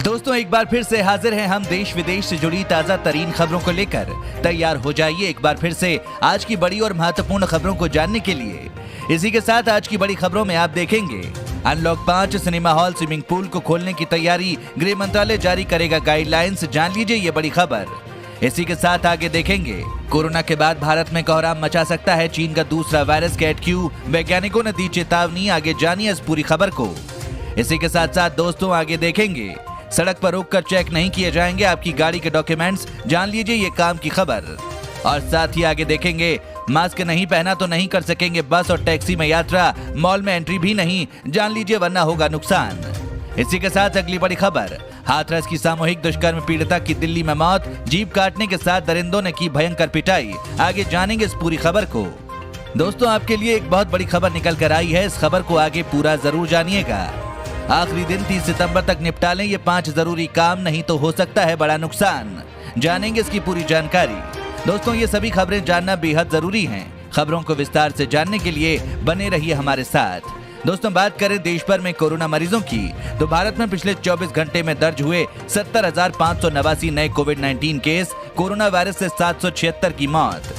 दोस्तों एक बार फिर से हाजिर हैं हम देश विदेश से जुड़ी ताजा तरीन खबरों को लेकर। तैयार हो जाइए एक बार फिर से आज की बड़ी और महत्वपूर्ण खबरों को जानने के लिए। इसी के साथ आज की बड़ी खबरों में आप देखेंगे unlock 5 cinema hall swimming pool को खोलने की तैयारी, गृह मंत्रालय जारी करेगा गाइडलाइंस, जान लीजिए ये बड़ी खबर। इसी के साथ आगे देखेंगे कोरोना के बाद भारत में कोहराम मचा सकता है चीन का दूसरा वायरस कैट क्यू, वैज्ञानिकों ने दी चेतावनी, आगे जानिए इस पूरी खबर को। इसी के साथ साथ दोस्तों आगे देखेंगे सड़क पर रोककर चेक नहीं किए जाएंगे आपकी गाड़ी के डॉक्यूमेंट्स, जान लीजिए ये काम की खबर। और साथ ही आगे देखेंगे मास्क नहीं पहना तो नहीं कर सकेंगे बस और टैक्सी में यात्रा, मॉल में एंट्री भी नहीं, जान लीजिए वरना होगा नुकसान। इसी के साथ अगली बड़ी खबर, हाथरस की सामूहिक दुष्कर्म पीड़िता की दिल्ली में मौत, जीप काटने के साथ दरिंदों ने की भयंकर पिटाई, आगे जानेंगे इस पूरी खबर को। दोस्तों आपके लिए एक बहुत बड़ी खबर निकल कर आई है, इस खबर को आगे पूरा जरूर जानिएगा। आखिरी दिन 30 सितंबर तक निपटा लें ये 5 जरूरी काम, नहीं तो हो सकता है बड़ा नुकसान, जानेंगे इसकी पूरी जानकारी। दोस्तों ये सभी खबरें जानना बेहद जरूरी हैं। खबरों को विस्तार से जानने के लिए बने रहिए हमारे साथ। दोस्तों बात करें देश भर में कोरोना मरीजों की, तो भारत में पिछले 24 घंटे में दर्ज हुए 70,589 नए कोविड-19 केस, कोरोना वायरस से 776 की मौत।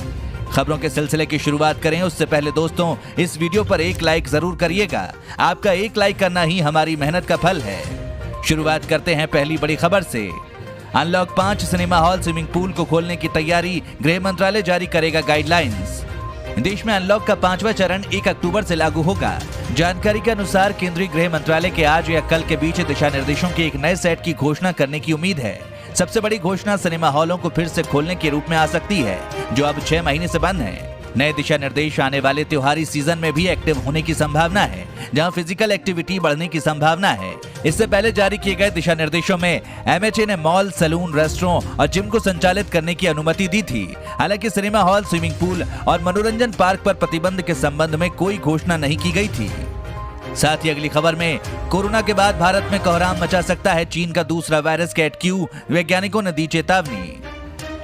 खबरों के सिलसिले की शुरुआत करें उससे पहले दोस्तों इस वीडियो पर एक लाइक जरूर करिएगा, आपका एक लाइक करना ही हमारी मेहनत का फल है। शुरुआत करते हैं पहली बड़ी खबर से। Unlock 5 cinema hall swimming pool को खोलने की तैयारी, गृह मंत्रालय जारी करेगा गाइडलाइंस। देश में अनलॉक का 5वां चरण 1 अक्टूबर से लागू होगा। जानकारी के अनुसार केंद्रीय गृह मंत्रालय के आज या कल के बीच दिशा निर्देशों के एक नए सेट की घोषणा करने की उम्मीद है। सबसे बड़ी घोषणा सिनेमा हॉलों को फिर से खोलने के रूप में आ सकती है, जो अब 6 महीने से बंद है। नए दिशा निर्देश आने वाले त्योहारी सीजन में भी एक्टिव होने की संभावना है, जहां फिजिकल एक्टिविटी बढ़ने की संभावना है। इससे पहले जारी किए गए दिशा निर्देशों में एमएचए ने मॉल, सैलून, रेस्टोरेंट और जिम को संचालित करने की अनुमति दी थी। हालांकि सिनेमा हॉल, स्विमिंग पूल और मनोरंजन पार्क पर प्रतिबंध के संबंध में कोई घोषणा नहीं की गई थी। साथ ही अगली खबर में कोरोना के बाद भारत में कोहराम मचा सकता है चीन का दूसरा वायरस कैट क्यू, वैज्ञानिकों ने दी चेतावनी।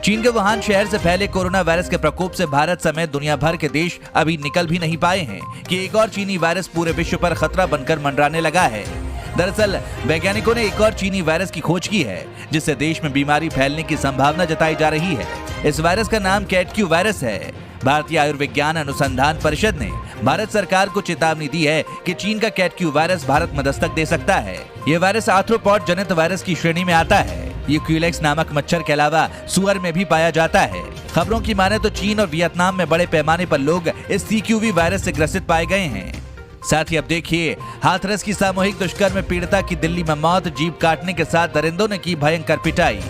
चीन के वुहान शहर से फैले कोरोना वायरस के प्रकोप से भारत समेत दुनिया भर के देश अभी निकल भी नहीं पाए हैं कि एक और चीनी वायरस पूरे विश्व पर खतरा बनकर मंडराने लगा है। दरअसल वैज्ञानिकों ने एक और चीनी वायरस की खोज की है, जिससे देश में बीमारी फैलने की संभावना जताई जा रही है। इस वायरस का नाम कैट क्यू वायरस है। भारतीय आयुर्विज्ञान अनुसंधान परिषद ने भारत सरकार को चेतावनी दी है कि चीन का कैट क्यू वायरस भारत में दस्तक दे सकता है। ये वायरस आर्थ्रोपॉड जनित वायरस की श्रेणी में आता है। ये क्यूलेक्स नामक मच्छर के अलावा सुअर में भी पाया जाता है। खबरों की माने तो चीन और वियतनाम में बड़े पैमाने पर लोग इस सीक्यूवी वायरस से ग्रसित पाए गए हैं। साथ ही अब देखिए हाथरस की सामूहिक दुष्कर्म पीड़िता की दिल्ली में मौत, जीप काटने के साथ दरिंदों ने की भयंकर पिटाई।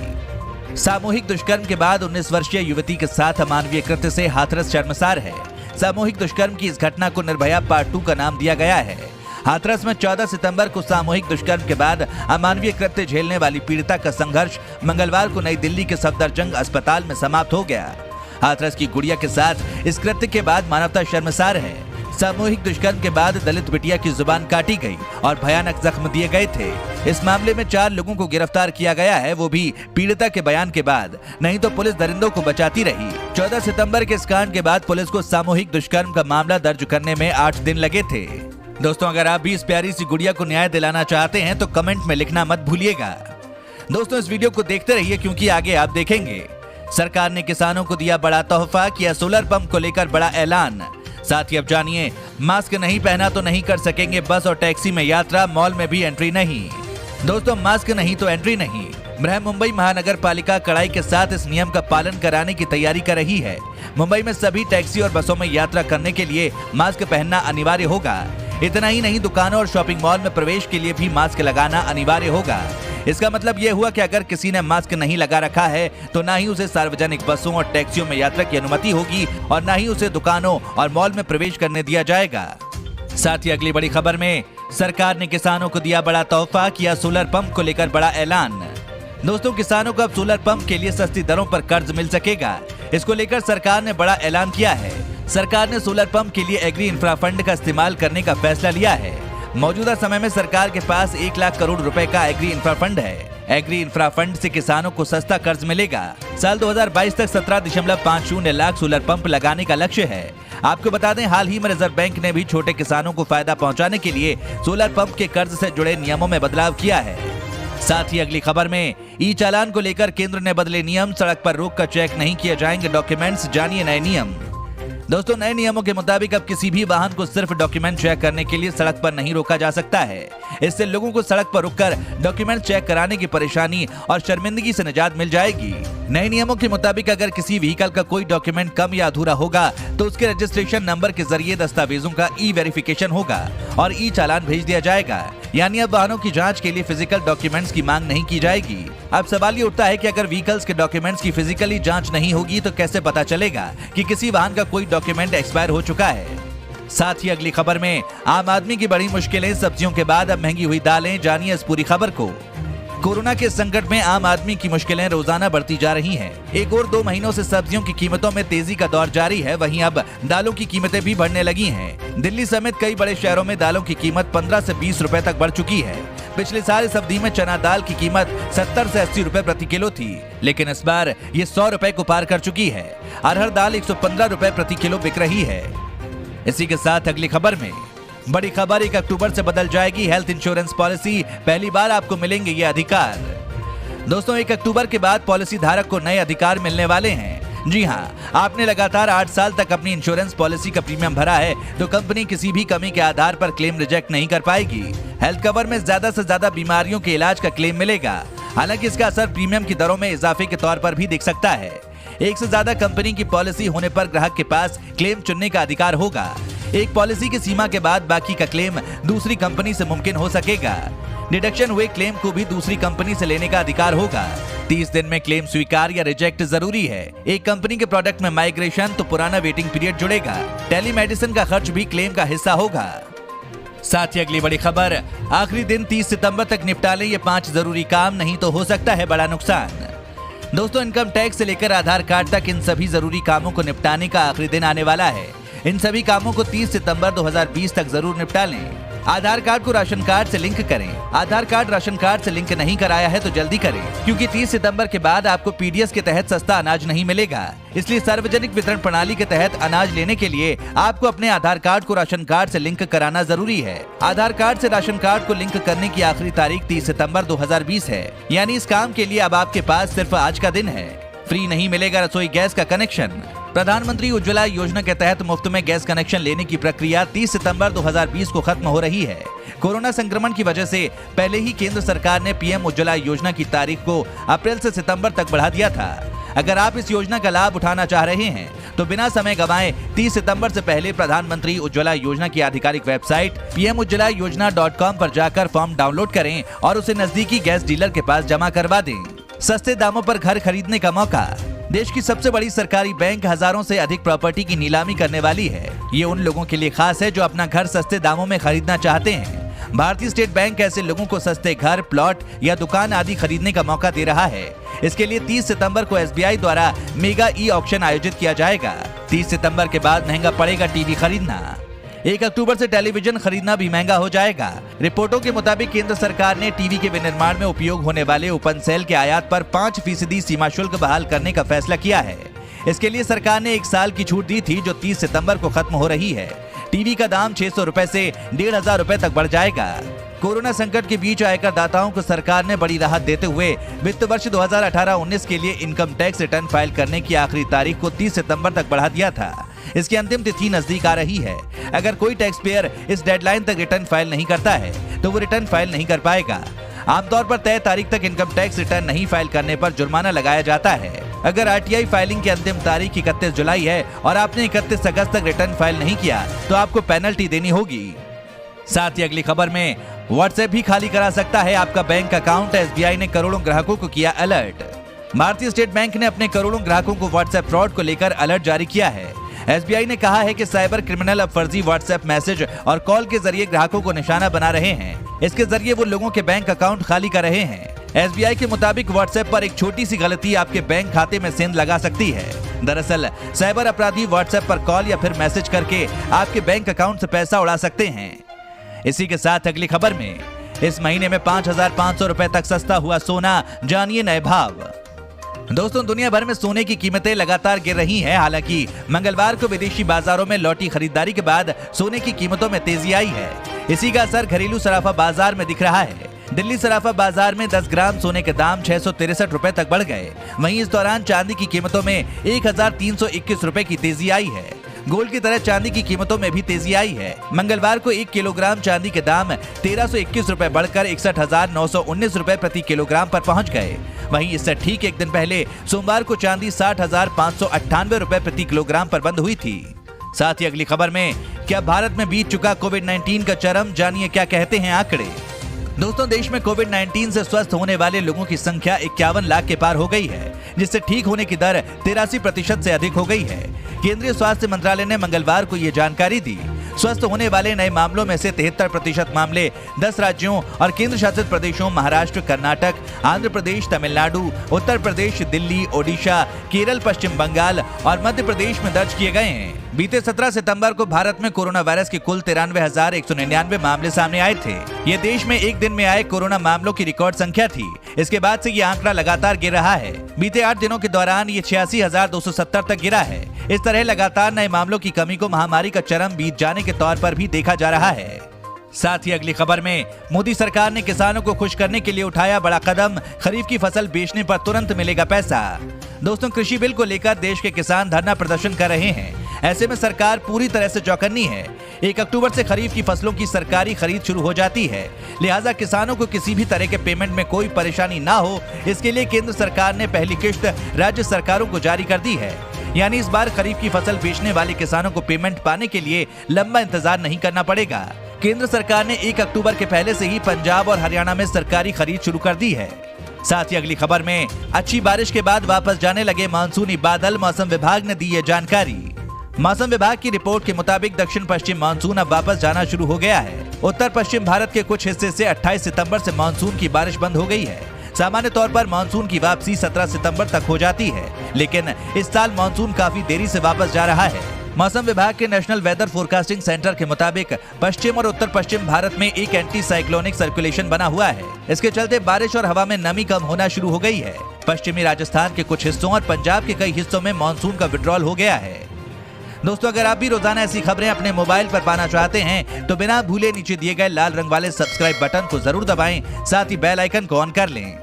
सामूहिक दुष्कर्म के बाद 19 वर्षीय युवती के साथ अमानवीय कृत्य से हाथरस शर्मसार है। सामूहिक दुष्कर्म की इस घटना को निर्भया पार्ट 2 का नाम दिया गया है। हाथरस में 14 सितंबर को सामूहिक दुष्कर्म के बाद अमानवीय कृत्य झेलने वाली पीड़िता का संघर्ष मंगलवार को नई दिल्ली के सफदरजंग अस्पताल में समाप्त हो गया। हाथरस की गुड़िया के साथ इस कृत्य के बाद मानवता शर्मसार है। सामूहिक दुष्कर्म के बाद दलित बिटिया की जुबान काटी गई और भयानक जख्म दिए गए थे। इस मामले में 4 लोगों को गिरफ्तार किया गया है, वो भी पीड़िता के बयान के बाद, नहीं तो पुलिस दरिंदों को बचाती रही। 14 सितंबर के इस कांड के बाद पुलिस को सामूहिक दुष्कर्म का मामला दर्ज करने में 8 दिन लगे थे। दोस्तों अगर आप भी इस प्यारी सी गुड़िया को न्याय दिलाना चाहते हैं तो कमेंट में लिखना मत भूलिएगा। दोस्तों इस वीडियो को देखते रहिए क्योंकि आगे आप देखेंगे सरकार ने किसानों को दिया बड़ा तोहफा, किया सोलर पंप को लेकर बड़ा ऐलान। साथ ही अब जानिए मास्क नहीं पहना तो नहीं कर सकेंगे बस और टैक्सी में यात्रा, मॉल में भी एंट्री नहीं। दोस्तों मास्क नहीं तो एंट्री नहीं। बृहन मुंबई महानगर पालिका कड़ाई के साथ इस नियम का पालन कराने की तैयारी कर रही है। मुंबई में सभी टैक्सी और बसों में यात्रा करने के लिए मास्क पहनना अनिवार्य होगा। इतना ही नहीं, दुकानों और शॉपिंग मॉल में प्रवेश के लिए भी मास्क लगाना अनिवार्य होगा। इसका मतलब यह हुआ कि अगर किसी ने मास्क नहीं लगा रखा है तो ना ही उसे सार्वजनिक बसों और टैक्सियों में यात्रा की अनुमति होगी और ना ही उसे दुकानों और मॉल में प्रवेश करने दिया जाएगा। साथ ही अगली बड़ी खबर में सरकार ने किसानों को दिया बड़ा तोहफा, किया सोलर पंप को लेकर बड़ा ऐलान। दोस्तों किसानों को अब सोलर पंप के लिए सस्ती दरों पर कर्ज मिल सकेगा। इसको लेकर सरकार ने बड़ा ऐलान किया है। सरकार ने सोलर पंप के लिए एग्री इंफ्रा फंड का इस्तेमाल करने का फैसला लिया है। मौजूदा समय में सरकार के पास 1 लाख करोड़ रुपए का एग्री इंफ्रा फंड है। एग्री इंफ्रा फंड से किसानों को सस्ता कर्ज मिलेगा। साल 2022 तक 17.50 लाख सोलर पंप लगाने का लक्ष्य है। आपको बता दें हाल ही में रिजर्व बैंक ने भी छोटे किसानों को फायदा पहुंचाने के लिए सोलर पंप के कर्ज से जुड़े नियमों में बदलाव किया है। साथ ही अगली खबर में ई चालान को लेकर केंद्र ने बदले नियम, सड़क पर रोक कर चेक नहीं किए जाएंगे डॉक्यूमेंट्स, जानिए नए नियम। दोस्तों, नए नियमों के मुताबिक अब किसी भी वाहन को सिर्फ डॉक्यूमेंट चेक करने के लिए सड़क पर नहीं रोका जा सकता है। इससे लोगों को सड़क पर रुककर डॉक्यूमेंट चेक कराने की परेशानी और शर्मिंदगी से निजात मिल जाएगी। नए नियमों के मुताबिक अगर किसी व्हीकल का कोई डॉक्यूमेंट कम या अधूरा होगा तो उसके रजिस्ट्रेशन नंबर के जरिए दस्तावेजों का ई वेरिफिकेशन होगा और ई चालान भेज दिया जाएगा। यानी अब वाहनों की जांच के लिए फिजिकल डॉक्यूमेंट्स की मांग नहीं की जाएगी। अब सवाल ये उठता है कि अगर व्हीकल्स के डॉक्यूमेंट्स की फिजिकली जांच नहीं होगी तो कैसे पता चलेगा कि किसी वाहन का कोई डॉक्यूमेंट एक्सपायर हो चुका है। साथ ही अगली खबर में आम आदमी की बड़ी मुश्किलें, सब्जियों के बाद अब महंगी हुई दालें, जानिए इस पूरी खबर को। कोरोना के संकट में आम आदमी की मुश्किलें रोजाना बढ़ती जा रही हैं। एक और 2 महीनों से सब्जियों की कीमतों में तेजी का दौर जारी है। वहीं अब दालों की कीमतें भी बढ़ने लगी हैं। दिल्ली समेत कई बड़े शहरों में दालों की कीमत 15 से 20 रुपए तक बढ़ चुकी है। पिछले साल इस अवधि में चना दाल की कीमत 70 से 80 रुपए प्रति किलो थी, लेकिन इस बार ये 100 रुपए को पार कर चुकी है। अरहर दाल 115 रुपए प्रति किलो बिक रही है। इसी के साथ अगली खबर में बड़ी खबर, 1 अक्टूबर से बदल जाएगी हेल्थ इंश्योरेंस पॉलिसी, पहली बार आपको मिलेंगे ये अधिकार। दोस्तों, 1 अक्टूबर के बाद पॉलिसी धारक को नए अधिकार मिलने वाले हैं। जी हां, आपने लगातार 8 साल तक अपनी इंश्योरेंस पॉलिसी का प्रीमियम भरा है तो कंपनी किसी भी कमी के आधार पर क्लेम रिजेक्ट नहीं कर पाएगी। हेल्थ कवर में ज्यादा से ज्यादा बीमारियों के इलाज का क्लेम मिलेगा। हालांकि इसका असर प्रीमियम की दरों में इजाफे के तौर पर भी दिख सकता है। एक से ज्यादा कंपनी की पॉलिसी होने पर ग्राहक के पास क्लेम चुनने का अधिकार होगा। एक पॉलिसी की सीमा के बाद बाकी का क्लेम दूसरी कंपनी से मुमकिन हो सकेगा। डिडक्शन हुए क्लेम को भी दूसरी कंपनी से लेने का अधिकार होगा। 30 दिन में क्लेम स्वीकार या रिजेक्ट जरूरी है। एक कंपनी के प्रोडक्ट में माइग्रेशन तो पुराना वेटिंग पीरियड जुड़ेगा। टेलीमेडिसिन का खर्च भी क्लेम का हिस्सा होगा। साथ ही अगली बड़ी खबर, आखिरी दिन 30 सितंबर तक निपटा लें ये 5 जरूरी काम, नहीं तो हो सकता है बड़ा नुकसान। दोस्तों, इनकम टैक्स से लेकर आधार कार्ड तक इन सभी जरूरी कामों को निपटाने का आखिरी दिन आने वाला है। इन सभी कामों को 30 सितंबर 2020 तक जरूर निपटा लें। आधार कार्ड को राशन कार्ड से लिंक करें। आधार कार्ड राशन कार्ड से लिंक नहीं कराया है तो जल्दी करें, क्योंकि 30 सितंबर के बाद आपको पीडीएस के तहत सस्ता अनाज नहीं मिलेगा। इसलिए सार्वजनिक वितरण प्रणाली के तहत अनाज लेने के लिए आपको अपने आधार कार्ड को राशन कार्ड से लिंक कराना जरूरी है। आधार कार्ड से राशन कार्ड को लिंक करने की आखिरी तारीख 30 सितंबर 2020 है। यानी इस काम के लिए अब आपके पास सिर्फ आज का दिन है। फ्री नहीं मिलेगा रसोई गैस का कनेक्शन। प्रधानमंत्री उज्ज्वला योजना के तहत मुफ्त में गैस कनेक्शन लेने की प्रक्रिया 30 सितंबर 2020 को खत्म हो रही है। कोरोना संक्रमण की वजह से पहले ही केंद्र सरकार ने पीएम उज्ज्वला योजना की तारीख को अप्रैल से सितंबर तक बढ़ा दिया था। अगर आप इस योजना का लाभ उठाना चाह रहे हैं तो बिना समय गंवाए 30 सितंबर से पहले प्रधानमंत्री उज्ज्वला योजना की आधिकारिक वेबसाइट pmujjalaYojana.com पर जाकर फॉर्म डाउनलोड करें और उसे नजदीकी गैस डीलर के पास जमा करवा दें। सस्ते दामों पर घर खरीदने का मौका। देश की सबसे बड़ी सरकारी बैंक हजारों से अधिक प्रॉपर्टी की नीलामी करने वाली है। ये उन लोगों के लिए खास है जो अपना घर सस्ते दामों में खरीदना चाहते हैं। भारतीय स्टेट बैंक ऐसे लोगों को सस्ते घर, प्लॉट या दुकान आदि खरीदने का मौका दे रहा है। इसके लिए 30 सितंबर को एसबीआई द्वारा मेगा ई ऑक्शन आयोजित किया जाएगा। 30 सितंबर के बाद महंगा पड़ेगा टीवी खरीदना। 1 अक्टूबर से टेलीविजन खरीदना भी महंगा हो जाएगा। रिपोर्टों के मुताबिक केंद्र सरकार ने टीवी के विनिर्माण में उपयोग होने वाले ओपन सेल के आयात पर 5% सीमा शुल्क बहाल करने का फैसला किया है। इसके लिए सरकार ने 1 साल की छूट दी थी जो 30 सितंबर को खत्म हो रही है। टीवी का दाम 600 रुपए से 1500 रुपए तक बढ़ जाएगा। कोरोना संकट के बीच आयकर दाताओं को सरकार ने बड़ी राहत देते हुए वित्त वर्ष 2018-19 के लिए इनकम टैक्स रिटर्न फाइल करने की आखिरी तारीख को 30 सितंबर तक बढ़ा दिया था। इसकी अंतिम तिथि नजदीक आ रही है। अगर कोई टैक्स पेयर इस डेडलाइन तक रिटर्न फाइल नहीं करता है तो वो रिटर्न फाइल नहीं कर पाएगा। आमतौर पर तय तारीख तक इनकम टैक्स रिटर्न नहीं फाइल करने पर जुर्माना लगाया जाता है। अगर आरटीआई फाइलिंग की अंतिम तारीख 31 जुलाई है और आपने 31 अगस्त तक रिटर्न फाइल नहीं किया तो आपको पेनल्टी देनी होगी। साथ ही अगली खबर में व्हाट्सएप भी खाली करा सकता है आपका बैंक अकाउंट। एसबीआई ने करोड़ों ग्राहकों को किया अलर्ट। भारतीय स्टेट बैंक ने अपने करोड़ों ग्राहकों को व्हाट्सएप फ्रॉड को लेकर अलर्ट जारी किया है। एसबीआई ने कहा है कि साइबर क्रिमिनल अब फर्जी व्हाट्सएप मैसेज और कॉल के जरिए ग्राहकों को निशाना बना रहे हैं। इसके जरिए वो लोगों के बैंक अकाउंट खाली कर रहे हैं। एसबीआई के मुताबिक व्हाट्सएप पर एक छोटी सी गलती आपके बैंक खाते में सेंध लगा सकती है। दरअसल साइबर अपराधी व्हाट्सएप पर कॉल या फिर मैसेज करके आपके बैंक अकाउंट से पैसा उड़ा सकते हैं। इसी के साथ अगली खबर में इस महीने में 5500 रुपए तक सस्ता हुआ सोना, जानिए नए भाव। दोस्तों, दुनिया भर में सोने की कीमतें लगातार गिर रही हैं। हालांकि मंगलवार को विदेशी बाजारों में लौटी खरीदारी के बाद सोने की कीमतों में तेजी आई है। इसी का असर घरेलू सराफा बाजार में दिख रहा है। दिल्ली सराफा बाजार में 10 ग्राम सोने के दाम 663 रुपए तक बढ़ गए। वहीं इस दौरान चांदी की कीमतों में 1321 रुपए की तेजी आई है। गोल्ड की तरह चांदी की कीमतों में भी तेजी आई है। मंगलवार को 1 किलोग्राम चांदी के दाम 1321 रुपए बढ़कर 61,919 रुपए प्रति किलोग्राम पर पहुंच गए। वहीं इससे ठीक एक दिन पहले सोमवार को चांदी 60,598 रुपए प्रति किलोग्राम पर बंद हुई थी। साथ ही अगली खबर में, क्या भारत में बीत चुका कोविड-19 का चरम, जानिए क्या कहते हैं आंकड़े। दोस्तों, देश में कोविड-19 से स्वस्थ होने वाले लोगों की संख्या 51 लाख के पार हो गई है, जिससे ठीक होने की दर 83% से अधिक हो गई है। केंद्रीय स्वास्थ्य मंत्रालय ने मंगलवार को ये जानकारी दी। स्वस्थ होने वाले नए मामलों में से 73% मामले 10 राज्यों और केंद्र शासित प्रदेशों महाराष्ट्र, कर्नाटक, आंध्र प्रदेश, तमिलनाडु, उत्तर प्रदेश, दिल्ली, ओडिशा, केरल, पश्चिम बंगाल और मध्य प्रदेश में दर्ज किए गए हैं। बीते 17 सितंबर को भारत में कोरोना वायरस के कुल 93,199 मामले सामने आए थे। ये देश में एक दिन में आए कोरोना मामलों की रिकॉर्ड संख्या थी। इसके बाद से ये आंकड़ा लगातार गिर रहा है। बीते 8 दिनों के दौरान ये 86,270 तक गिरा है। इस तरह लगातार नए मामलों की कमी को महामारी का चरम बीत जाने के तौर पर भी देखा जा रहा है। साथ ही अगली खबर में, मोदी सरकार ने किसानों को खुश करने के लिए उठाया बड़ा कदम, खरीफ की फसल बेचने पर तुरंत मिलेगा पैसा। दोस्तों, कृषि बिल को लेकर देश के किसान धरना प्रदर्शन कर रहे हैं। ऐसे में सरकार पूरी तरह से चौकन्नी है। 1 अक्टूबर से खरीफ की फसलों की सरकारी खरीद शुरू हो जाती है। लिहाजा किसानों को किसी भी तरह के पेमेंट में कोई परेशानी ना हो, इसके लिए केंद्र सरकार ने पहली किश्त राज्य सरकारों को जारी कर दी है। यानी इस बार खरीफ की फसल बेचने वाले किसानों को पेमेंट पाने के लिए लंबा इंतजार नहीं करना पड़ेगा। केंद्र सरकार ने 1 अक्टूबर के पहले से ही पंजाब और हरियाणा में सरकारी खरीद शुरू कर दी है। साथ ही अगली खबर में, अच्छी बारिश के बाद वापस जाने लगे मानसूनी बादल, मौसम विभाग ने दी है जानकारी। मौसम विभाग की रिपोर्ट के मुताबिक दक्षिण पश्चिम मानसून अब वापस जाना शुरू हो गया है। उत्तर पश्चिम भारत के कुछ हिस्से से 28 सितंबर से मानसून की बारिश बंद हो गई है। सामान्य तौर पर मानसून की वापसी 17 सितंबर तक हो जाती है, लेकिन इस साल मानसून काफी देरी से वापस जा रहा है। मौसम विभाग के नेशनल वेदर फोरकास्टिंग सेंटर के मुताबिक पश्चिम और उत्तर पश्चिम भारत में एक एंटी साइक्लोनिक सर्कुलेशन बना हुआ है। इसके चलते बारिश और हवा में नमी कम होना शुरू हो गई है। पश्चिमी राजस्थान के कुछ हिस्सों और पंजाब के कई हिस्सों में मानसून का विड्रॉल हो गया है। दोस्तों, अगर आप भी रोजाना ऐसी खबरें अपने मोबाइल पर पाना चाहते हैं तो बिना भूले नीचे दिए गए लाल रंग वाले सब्सक्राइब बटन को जरूर दबाएं, साथ ही बेल आइकन को ऑन कर लें।